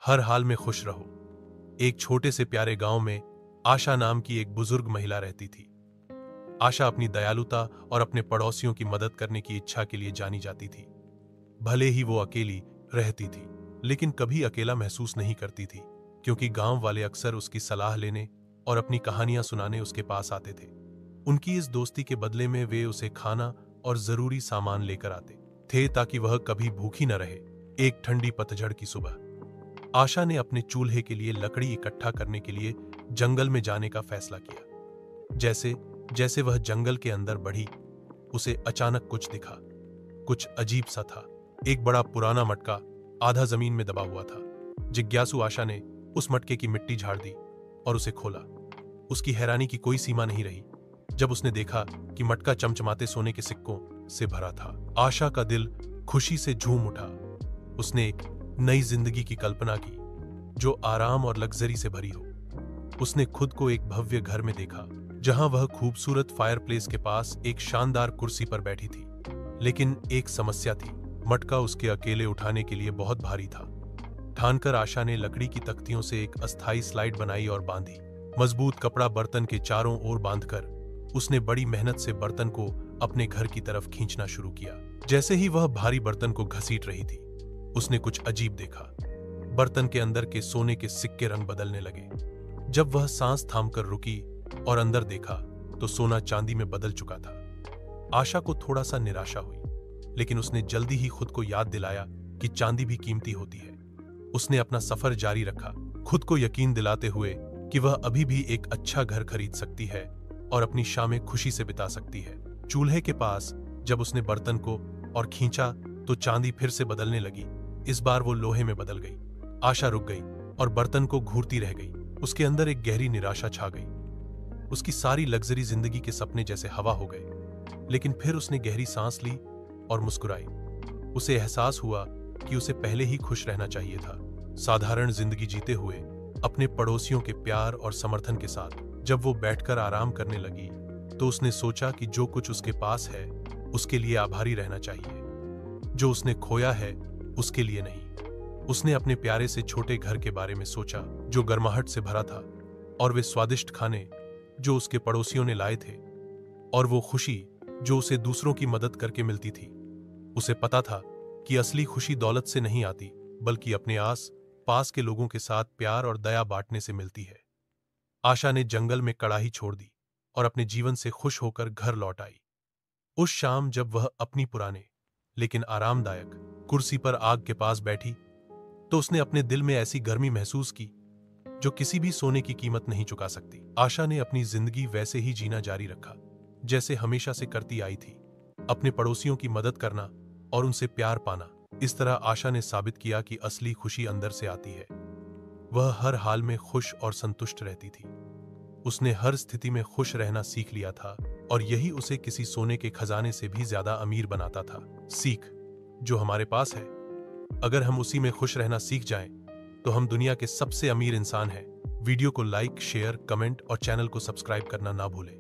हर हाल में खुश रहो। एक छोटे से प्यारे गांव में आशा नाम की एक बुजुर्ग महिला रहती थी। आशा अपनी दयालुता और अपने पड़ोसियों की मदद करने की इच्छा के लिए जानी जाती थी। भले ही वो अकेली रहती थी, लेकिन कभी अकेला महसूस नहीं करती थी, क्योंकि गांव वाले अक्सर उसकी सलाह लेने और अपनी कहानियां सुनाने उसके पास आते थे। उनकी इस दोस्ती के बदले में वे उसे खाना और जरूरी सामान लेकर आते थे ताकि वह कभी भूखी न रहे। एक ठंडी पतझड़ की सुबह आशा ने अपने चूल्हे के लिए लकड़ी इकट्ठा करने के लिए जंगल में जाने का फैसला किया। जैसे जैसे वह जंगल के अंदर बढ़ी, उसे अचानक कुछ दिखा। कुछ अजीब सा था। एक बड़ा पुराना मटका आधा जमीन में दबा हुआ था। जिज्ञासु आशा ने उस मटके की मिट्टी झाड़ दी और उसे खोला। उसकी हैरानी की कोई सीमा नहीं रही जब उसने देखा कि मटका चमचमाते सोने के सिक्कों से भरा था। आशा का दिल खुशी से झूम उठा। उसने एक नई जिंदगी की कल्पना की, जो आराम और लग्जरी से भरी हो। उसने खुद को एक भव्य घर में देखा, जहां वह खूबसूरत फायरप्लेस के पास एक शानदार कुर्सी पर बैठी थी। लेकिन एक समस्या थी, मटका उसके अकेले उठाने के लिए बहुत भारी था। ठानकर आशा ने लकड़ी की तख्तियों से एक अस्थायी स्लाइड बनाई और बांधी। मजबूत कपड़ा बर्तन के चारों ओर बांधकर उसने बड़ी मेहनत से बर्तन को अपने घर की तरफ खींचना शुरू किया। जैसे ही वह भारी बर्तन को घसीट रही थी, उसने कुछ अजीब देखा। बर्तन के अंदर के सोने के सिक्के रंग बदलने लगे। जब वह सांस थामकर रुकी और अंदर देखा, तो सोना चांदी में बदल चुका था। आशा को थोड़ा सा निराशा हुई, लेकिन उसने जल्दी ही खुद को याद दिलाया कि चांदी भी कीमती होती है। उसने अपना सफर जारी रखा, खुद को यकीन दिलाते हुए कि वह अभी भी एक अच्छा घर खरीद सकती है और अपनी शामें खुशी से बिता सकती है। चूल्हे के पास जब उसने बर्तन को और खींचा, तो चांदी फिर से बदलने लगी। इस बार वो लोहे में बदल गई। आशा रुक गई और बर्तन को घूरती रह गई। उसके अंदर एक गहरी निराशा छा गई। उसकी सारी लग्जरी जिंदगी के सपने जैसे हवा हो गए। लेकिन फिर उसने गहरी सांस ली और मुस्कुराई। उसे एहसास हुआ कि उसे पहले ही खुश रहना चाहिए था, साधारण जिंदगी जीते हुए, अपने पड़ोसियों के प्यार और समर्थन के साथ। जब वो बैठकर आराम करने लगी, तो उसने सोचा कि जो कुछ उसके पास है, उसके लिए आभारी रहना चाहिए। जो उसने खोया है, उसके लिए नहीं। उसने अपने प्यारे से छोटे घर के बारे में सोचा, जो गर्माहट से भरा था, और वे स्वादिष्ट खाने जो उसके पड़ोसियों ने लाए थे, और वो खुशी जो उसे दूसरों की मदद करके मिलती थी। उसे पता था कि असली खुशी दौलत से नहीं आती, बल्कि अपने आस पास के लोगों के साथ प्यार और दया बांटने से मिलती है। आशा ने जंगल में कड़ाही छोड़ दी और अपने जीवन से खुश होकर घर लौट आई। उस शाम जब वह अपनी पुराने लेकिन आरामदायक कुर्सी पर आग के पास बैठी, तो उसने अपने दिल में ऐसी गर्मी महसूस की जो किसी भी सोने की कीमत नहीं चुका सकती। आशा ने अपनी जिंदगी वैसे ही जीना जारी रखा, जैसे हमेशा से करती आई थी, अपने पड़ोसियों की मदद करना और उनसे प्यार पाना। इस तरह आशा ने साबित किया कि असली खुशी अंदर से आती है। वह हर हाल में खुश और संतुष्ट रहती थी। उसने हर स्थिति में खुश रहना सीख लिया था, और यही उसे किसी सोने के खजाने से भी ज्यादा अमीर बनाता था। सीख जो हमारे पास है, अगर हम उसी में खुश रहना सीख जाएं, तो हम दुनिया के सबसे अमीर इंसान हैं। वीडियो को लाइक, शेयर, कमेंट और चैनल को सब्सक्राइब करना ना भूलें।